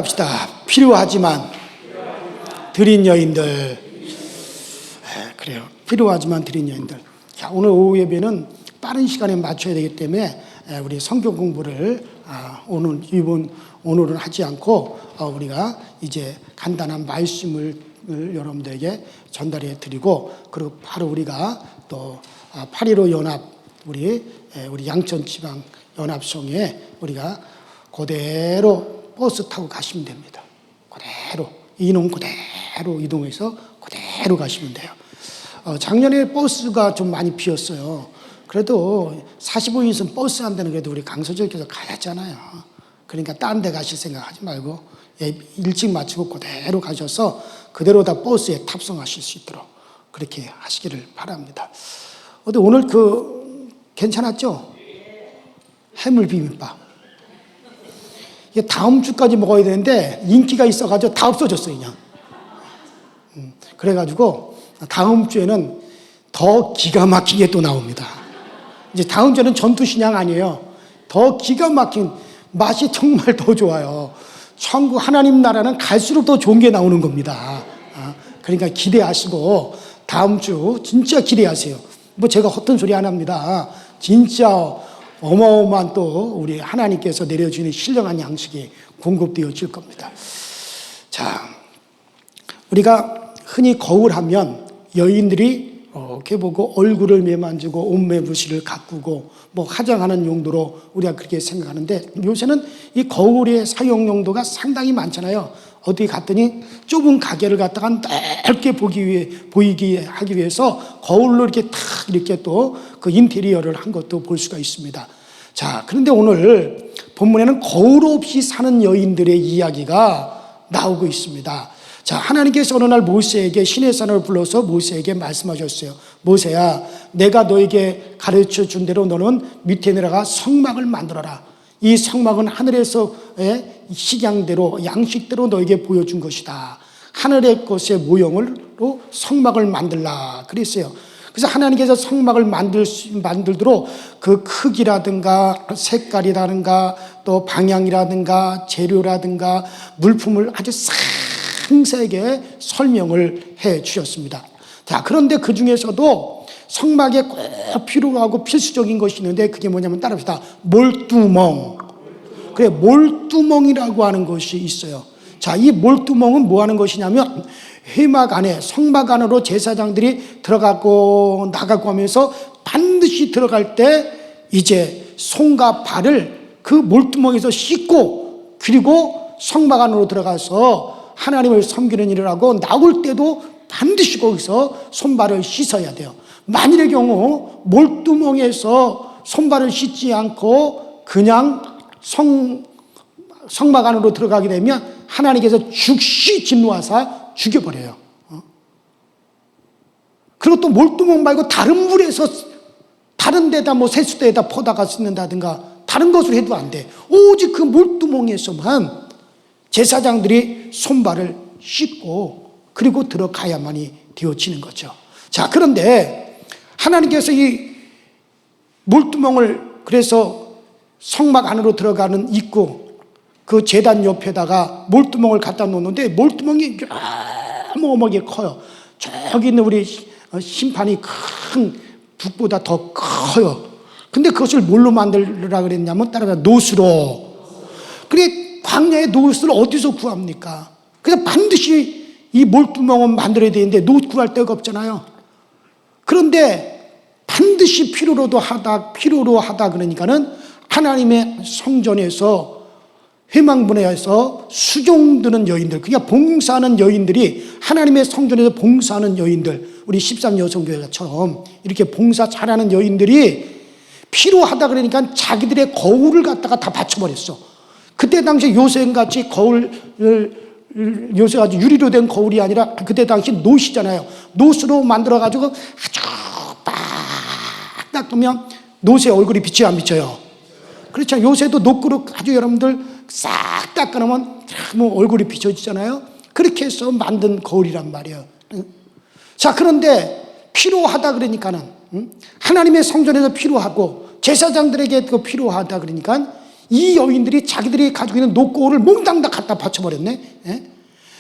따라합시다. 필요하지만 드린 여인들. 그래요. 필요하지만 드린 여인들. 자, 오늘 오후 예배는 빠른 시간에 맞춰야 되기 때문에 우리 성경 공부를 오늘은 하지 않고 우리가 이제 간단한 말씀을 여러분들에게 전달해 드리고, 그리고 바로 우리가 또 8.15 연합 우리 양천지방 연합성에 우리가 그대로 버스 타고 가시면 됩니다. 그대로 인원 그대로 이동해서 그대로 가시면 돼요. 작년에 버스가 좀 많이 비었어요. 그래도 45인승 버스 한 대는 그래도 우리 강서절께서 가야잖아요. 그러니까 딴 데 가실 생각하지 말고 일찍 마치고 그대로 가셔서 그대로 다 버스에 탑승하실 수 있도록 그렇게 하시기를 바랍니다. 오늘 괜찮았죠? 해물 비빔밥. 이게 다음 주까지 먹어야 되는데 인기가 있어가지고 다 없어졌어요, 그냥. 그래가지고 다음 주에는 더 기가 막히게 또 나옵니다. 이제 다음 주에는 전투신양 아니에요. 더 기가 막힌 맛이 정말 더 좋아요. 천국 하나님 나라는 갈수록 더 좋은 게 나오는 겁니다. 그러니까 기대하시고 다음 주 진짜 기대하세요. 뭐 제가 허튼 소리 안 합니다. 진짜 어마어마한 또 우리 하나님께서 내려주는 신령한 양식이 공급되어질 겁니다. 자, 우리가 흔히 거울 하면 여인들이 이렇게 보고 얼굴을 매만지고 옷매 부시를 가꾸고 뭐 화장하는 용도로 우리가 그렇게 생각하는데, 요새는 이 거울의 사용 용도가 상당히 많잖아요. 어디 갔더니 좁은 가게를 갖다가 넓게 보이게 하기 위해서 거울로 이렇게 탁 이렇게 또 그 인테리어를 한 것도 볼 수가 있습니다. 자, 그런데 오늘 본문에는 거울 없이 사는 여인들의 이야기가 나오고 있습니다. 자, 하나님께서 어느 날 모세에게 시내산을 불러서 모세에게 말씀하셨어요. 모세야, 내가 너에게 가르쳐 준 대로 너는 밑에 내려가 성막을 만들어라. 이 성막은 하늘에서의 식양대로 양식대로 너에게 보여준 것이다. 하늘의 것의 모형으로 성막을 만들라 그랬어요. 그래서 하나님께서 성막을 만들도록 그 크기라든가 색깔이라든가 또 방향이라든가 재료라든가 물품을 아주 상세하게 설명을 해 주셨습니다. 자, 그런데 그 중에서도 성막에 꼭 필요하고 필수적인 것이 있는데 그게 뭐냐면 따라합시다. 몰두멍. 그래, 몰두멍이라고 하는 것이 있어요. 자, 이 몰두멍은 뭐 하는 것이냐면 회막 안에 성막 안으로 제사장들이 들어가고 나가고 하면서 반드시 들어갈 때 이제 손과 발을 그 몰두멍에서 씻고, 그리고 성막 안으로 들어가서 하나님을 섬기는 일을 하고 나올 때도 반드시 거기서 손발을 씻어야 돼요. 만일의 경우 몰두멍에서 손발을 씻지 않고 그냥 성막 안으로 들어가게 되면 하나님께서 즉시 진노하사 죽여버려요. 그리고 또 몰두멍 말고 다른 물에서 다른 데다 뭐 세수대에다 퍼다가 씻는다든가 다른 것으로 해도 안 돼. 오직 그 몰두멍에서만 제사장들이 손발을 씻고 그리고 들어가야만이 되어지는 거죠. 자, 그런데 하나님께서 이 몰두멍을 그래서 성막 안으로 들어가는 입구 그 제단 옆에다가 몰두멍을 갖다 놓는데 몰두멍이 어마어마하게 커요. 저기 있는 우리 심판이 큰 북보다 더 커요. 근데 그것을 뭘로 만들라 그랬냐면 따라가 노수로. 그래, 광야에 노수를 어디서 구합니까? 그래서 반드시 이 몰두멍은 만들어야 되는데 노 구할 데가 없잖아요. 그런데 반드시 필요로 하다 그러니까는 하나님의 성전에서 회망문에서 수종드는 여인들, 그러니까 봉사하는 여인들이 하나님의 성전에서 봉사하는 여인들, 우리 13여성교회처럼 이렇게 봉사 잘하는 여인들이 필요하다 그러니까 자기들의 거울을 갖다가 다 바쳐버렸어. 그때 당시 요새같이 요새같이 유리로 된 거울이 아니라 그때 당시 노시잖아요. 노수로 만들어가지고 아주 딱 닦으면 노새 얼굴이 비쳐요, 안 비쳐요? 그렇죠. 요새도 노크로 아주 여러분들 싹 닦아놓으면 뭐 얼굴이 비춰지잖아요. 그렇게 해서 만든 거울이란 말이에요. 자, 그런데 필요하다 그러니까는 하나님의 성전에서 필요하고 제사장들에게 필요하다 그러니까 이 여인들이 자기들이 가지고 있는 노고를 몽땅 다 갖다 바쳐버렸네. 예?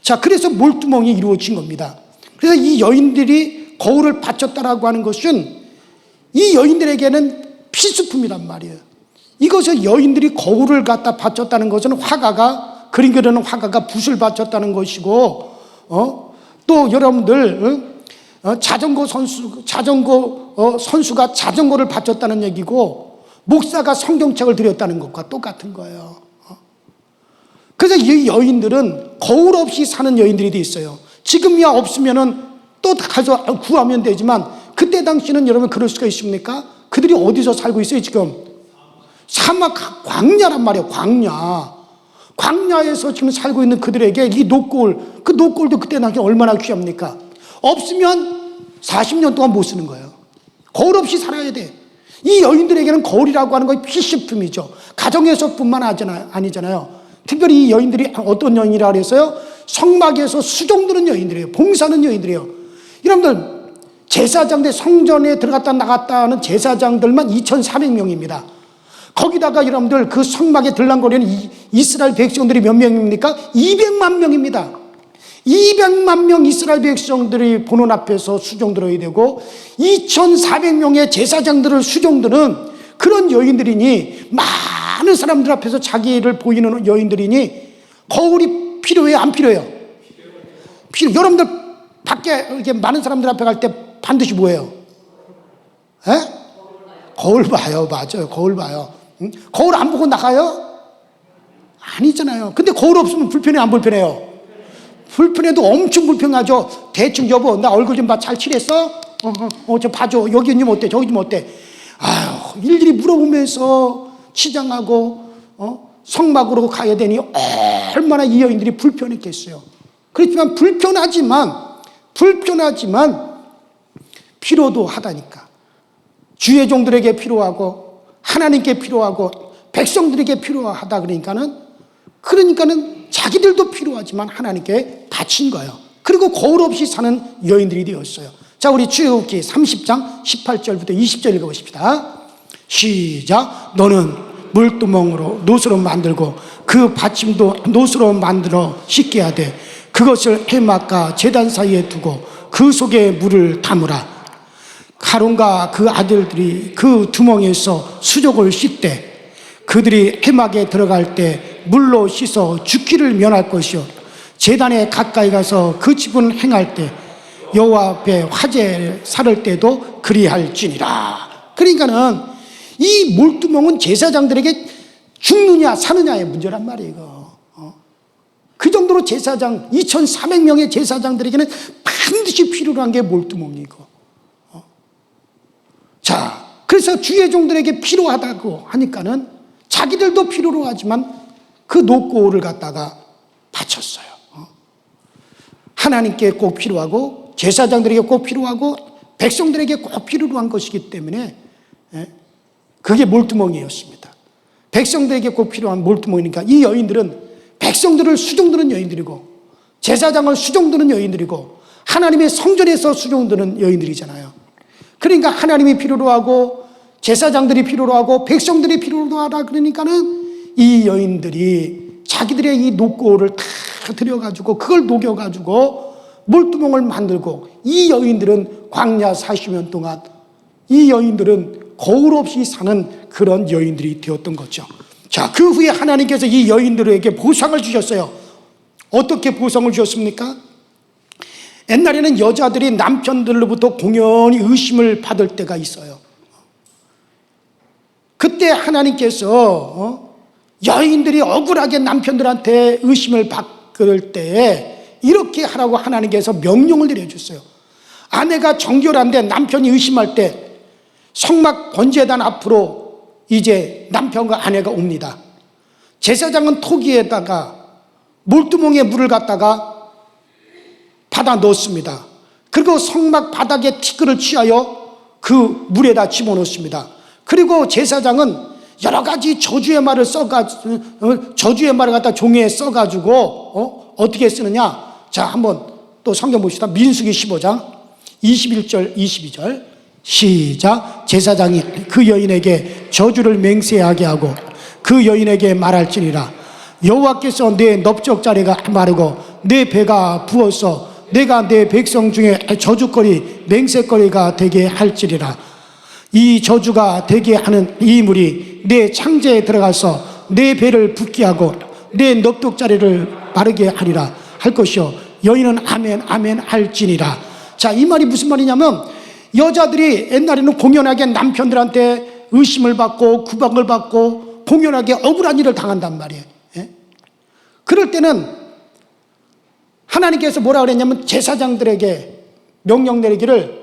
자, 그래서 몰두멍이 이루어진 겁니다. 그래서 이 여인들이 거울을 바쳤다라고 하는 것은 이 여인들에게는 필수품이란 말이에요. 이것을 여인들이 거울을 갖다 바쳤다는 것은 화가가 그림 그리는 화가가 붓을 바쳤다는 것이고, 또 여러분들 자전거 선수가 자전거를 바쳤다는 얘기고, 목사가 성경책을 드렸다는 것과 똑같은 거예요. 그래서 이 여인들은 거울 없이 사는 여인들이 돼 있어요. 지금이야 없으면은 또 가서 구하면 되지만, 그때 당시는 여러분 그럴 수가 있습니까? 그들이 어디서 살고 있어요 지금? 사막 광야란 말이에요. 광야에서 지금 살고 있는 그들에게 이 노골, 그 노골도 그때 당시 얼마나 귀합니까? 없으면 40년 동안 못 쓰는 거예요. 거울 없이 살아야 돼. 이 여인들에게는 거울이라고 하는 건 필수품이죠. 가정에서뿐만 아니잖아요. 특별히 이 여인들이 어떤 여인이라 그랬어요? 성막에서 수종드는 여인들이에요. 봉사하는 여인들이에요. 여러분들, 제사장들, 성전에 들어갔다 나갔다 하는 제사장들만 2,400명입니다. 거기다가 여러분들 그 성막에 들락거리는 이스라엘 백성들이 몇 명입니까? 200만 명입니다. 200만 명 이스라엘 백성들이 보는 앞에서 수종들어야 되고, 2,400명의 제사장들을 수종드는 그런 여인들이니, 많은 사람들 앞에서 자기를 보이는 여인들이니 거울이 필요해요, 안 필요해요? 여러분들 밖에 이렇게 많은 사람들 앞에 갈 때 반드시 뭐예요? 에? 거울 봐요. 맞아요. 거울 봐요. 응? 거울 안 보고 나가요? 아니잖아요. 근데 거울 없으면 불편해, 안 불편해요? 불편해도 엄청 불편하죠. 대충 여보 나 얼굴 좀 봐, 잘 칠했어? 저 봐줘. 여기 좀 어때? 저기 좀 어때? 아유, 일일이 물어보면서 치장하고 성막으로 가야 되니 얼마나 이 여인들이 불편했겠어요. 그렇지만 불편하지만 필요도 하다니까. 주의 종들에게 필요하고 하나님께 필요하고 백성들에게 필요하다. 그러니까는 자기들도 필요하지만 하나님께 바친 거예요. 그리고 거울 없이 사는 여인들이 되었어요. 자, 우리 출애굽기 30장 18절부터 20절 읽어보십시다. 시작. 너는 물두멍으로 노스로 만들고 그 받침도 노스로 만들어 씻게 하되 그것을 해막과 제단 사이에 두고 그 속에 물을 담으라. 아론과 그 아들들이 그 두멍에서 수족을 씻되 그들이 해막에 들어갈 때 물로 씻어 죽기를 면할 것이요 제단에 가까이 가서 그 지분 행할 때 여호와 앞에 화제를 살을 때도 그리할지니라. 그러니까는 이 몰두멍은 제사장들에게 죽느냐 사느냐의 문제란 말이에요. 그 정도로 제사장 2,400명의 제사장들에게는 반드시 필요로 한 게 몰두멍이고, 자, 그래서 주의 종들에게 필요하다고 하니까는 자기들도 필요로 하지만 그 노고를 갖다가 바쳤어요. 하나님께 꼭 필요하고 제사장들에게 꼭 필요하고 백성들에게 꼭 필요로 한 것이기 때문에 그게 몰두멍이었습니다. 백성들에게 꼭 필요한 몰두멍이니까 이 여인들은 백성들을 수종드는 여인들이고 제사장을 수종드는 여인들이고 하나님의 성전에서 수종드는 여인들이잖아요. 그러니까 하나님이 필요로 하고 제사장들이 필요로 하고 백성들이 필요로 하다. 그러니까는 이 여인들이 자기들의 이 노고를 다 들여가지고 그걸 녹여가지고 몰두멍을 만들고, 이 여인들은 광야 40년 동안 이 여인들은 거울 없이 사는 그런 여인들이 되었던 거죠. 자, 그 후에 하나님께서 이 여인들에게 보상을 주셨어요. 어떻게 보상을 주셨습니까? 옛날에는 여자들이 남편들로부터 공연히 의심을 받을 때가 있어요. 그때 하나님께서 여인들이 억울하게 남편들한테 의심을 받을 때 이렇게 하라고 하나님께서 명령을 내려줬어요. 아내가 정결한데 남편이 의심할 때 성막 번제단 앞으로 이제 남편과 아내가 옵니다. 제사장은 토기에다가 몰두멍에 물을 갖다가 받아 넣습니다. 그리고 성막 바닥에 티끌을 취하여 그 물에다 집어넣습니다. 그리고 제사장은 여러 가지 저주의 말을 갖다 종이에 써가지고 어떻게 쓰느냐? 자, 한번 또 성경 봅시다. 민수기 15장 21절 22절 시작. 제사장이 그 여인에게 저주를 맹세하게 하고 그 여인에게 말할지니라. 여호와께서 내 넓적자리가 마르고 내 배가 부어서 내가 내 백성 중에 저주거리 맹세거리가 되게 할지니라. 이 저주가 되게 하는 이 물이 내 창자에 들어가서 내 배를 붓게 하고 내 넓적자리를 마르게 하리라 할 것이요 여인은 아멘 아멘 할지니라. 자, 이 말이 무슨 말이냐면 여자들이 옛날에는 공연하게 남편들한테 의심을 받고 구박을 받고 공연하게 억울한 일을 당한단 말이에요. 예? 그럴 때는 하나님께서 뭐라 그랬냐면 제사장들에게 명령 내리기를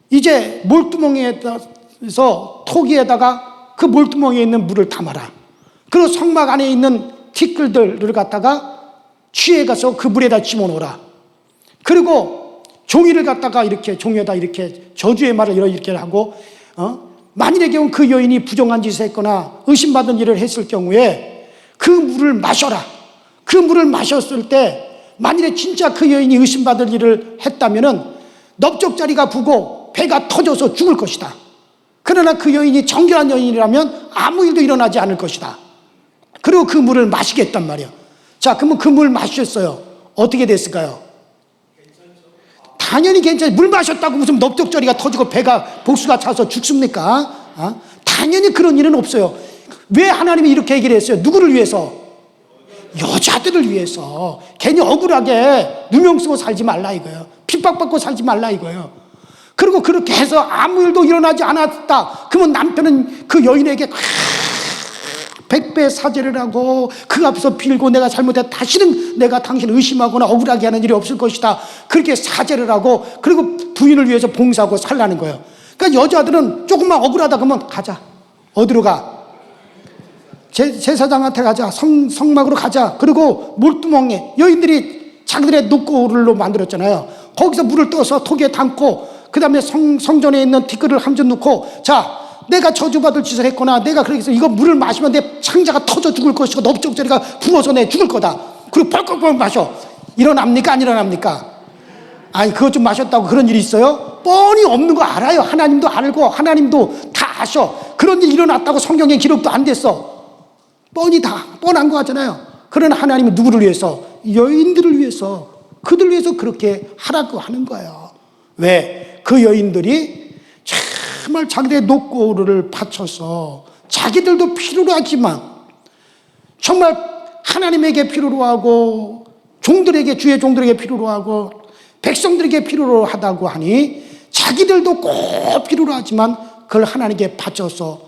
이제 몰두멍에서 토기에다가 그 몰두멍에 있는 물을 담아라. 그리고 성막 안에 있는 티끌들을 갖다가 취해 가서 그 물에다 집어넣어라. 그리고 종이를 갖다가 이렇게 종이에다 이렇게 저주의 말을 이렇게 하고 만일의 경우 그 여인이 부정한 짓을 했거나 의심받은 일을 했을 경우에 그 물을 마셔라. 그 물을 마셨을 때 만일에 진짜 그 여인이 의심받을 일을 했다면은 넓적자리가 부고 배가 터져서 죽을 것이다. 그러나 그 여인이 정결한 여인이라면 아무 일도 일어나지 않을 것이다. 그리고 그 물을 마시겠단 말이야. 자, 그러면 그 물 마셨어요. 어떻게 됐을까요? 당연히 괜찮아요. 물 마셨다고 무슨 넓적자리가 터지고 배가 복수가 차서 죽습니까? 당연히 그런 일은 없어요. 왜 하나님이 이렇게 얘기를 했어요? 누구를 위해서? 여자들을 위해서. 괜히 억울하게 누명 쓰고 살지 말라 이거예요. 핍박받고 살지 말라 이거예요. 그리고 그렇게 해서 아무 일도 일어나지 않았다. 그러면 남편은 그 여인에게 100배 사죄를 하고 그 앞에서 빌고 내가 잘못했다. 다시는 내가 당신을 의심하거나 억울하게 하는 일이 없을 것이다. 그렇게 사죄를 하고 그리고 부인을 위해서 봉사하고 살라는 거예요. 그러니까 여자들은 조금만 억울하다 그러면 가자. 어디로 가? 제사장한테 가자. 성막으로 가자. 그리고 물두멍에 여인들이 자기들의 녹고를 만들었잖아요. 거기서 물을 떠서 톡에 담고 그 다음에 성전에 있는 티끌을 한 점 넣고 자, 내가 저주받을 짓을 했거나 내가 그렇게 해서 이거 물을 마시면 내 창자가 터져 죽을 것이고 넓적자리가 부어서 내 죽을 거다. 그리고 벌컥벌컥 마셔. 일어납니까? 안 일어납니까? 아니, 그것 좀 마셨다고 그런 일이 있어요? 뻔히 없는 거 알아요. 하나님도 알고 하나님도 다 아셔. 그런 일이 일어났다고 성경에 기록도 안 됐어. 뻔히 다 뻔한 거 같잖아요. 그러나 하나님은 누구를 위해서? 여인들을 위해서, 그들 위해서 그렇게 하라고 하는 거예요. 왜? 그 여인들이 정말 자기들의 녹고를 바쳐서 자기들도 필요로 하지만 정말 하나님에게 필요로 하고 종들에게, 주의 종들에게 필요로 하고 백성들에게 필요로 하다고 하니 자기들도 꼭 필요로 하지만 그걸 하나님께 바쳐서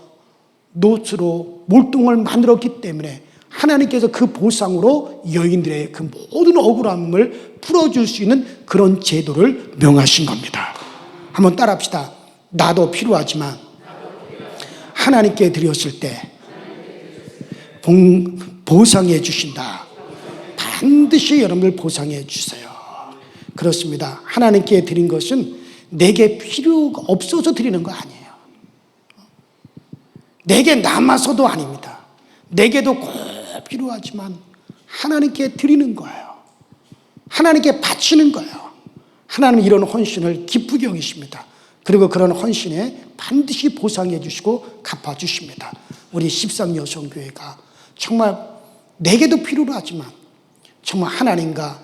노트로 몰동을 만들었기 때문에 하나님께서 그 보상으로 여인들의 그 모든 억울함을 풀어줄 수 있는 그런 제도를 명하신 겁니다. 한번 따라합시다. 나도 필요하지만 하나님께 드렸을 때 보상해 주신다. 반드시 여러분을 보상해 주세요. 그렇습니다. 하나님께 드린 것은 내게 필요가 없어서 드리는 거 아니에요. 내게 남아서도 아닙니다. 내게도 꼭 필요하지만 하나님께 드리는 거예요. 하나님께 바치는 거예요. 하나님은 이런 헌신을 기쁘게 여기십니다. 그리고 그런 헌신에 반드시 보상해 주시고 갚아 주십니다. 우리 13여성교회가 정말 내게도 필요로 하지만 정말 하나님과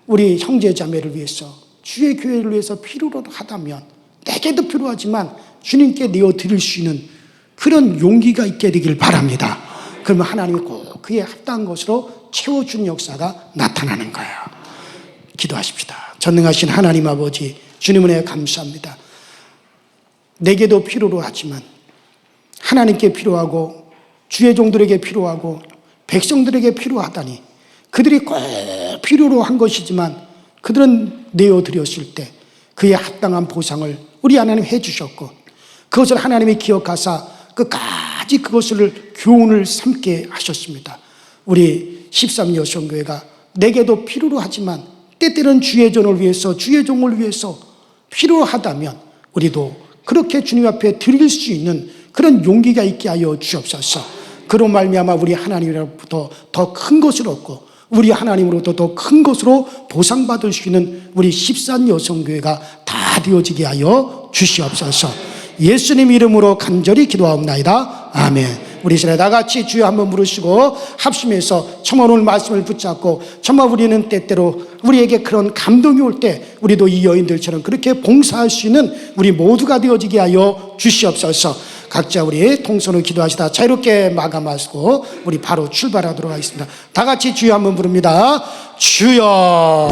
우리 형제자매를 위해서 주의 교회를 위해서 필요로 하다면 내게도 필요하지만 주님께 내어드릴 수 있는 그런 용기가 있게 되길 바랍니다. 그러면 하나님이 꼭 그에 합당한 것으로 채워주는 역사가 나타나는 거예요. 기도하십시다. 전능하신 하나님 아버지, 주님 은혜 감사합니다. 내게도 필요로 하지만 하나님께 필요하고 주의 종들에게 필요하고 백성들에게 필요하다니 그들이 꼭 필요로 한 것이지만 그들은 내어드렸을 때 그에 합당한 보상을 우리 하나님 해주셨고 그것을 하나님이 기억하사 끝까지 그것을 교훈을 삼게 하셨습니다. 우리 13여성교회가 내게도 필요로 하지만 때때는 주의 종을 위해서 주의 종을 위해서 필요하다면 우리도 그렇게 주님 앞에 드릴 수 있는 그런 용기가 있게 하여 주옵소서. 그로 말미암아 우리 하나님으로부터 더 큰 것을 얻고 우리 하나님으로부터 더 큰 것으로 보상받을 수 있는 우리 13여성교회가 다 되어지게 하여 주시옵소서. 예수님 이름으로 간절히 기도하옵나이다. 아멘. 우리 시간에 다 같이 주여 한번 부르시고 합심해서 청아 오늘 말씀을 붙잡고 정말 우리는 때때로 우리에게 그런 감동이 올 때 우리도 이 여인들처럼 그렇게 봉사할 수 있는 우리 모두가 되어지게 하여 주시옵소서. 각자 우리 통성으로 기도하시다 자유롭게 마감하시고 우리 바로 출발하도록 하겠습니다. 다 같이 주여 한번 부릅니다. 주여.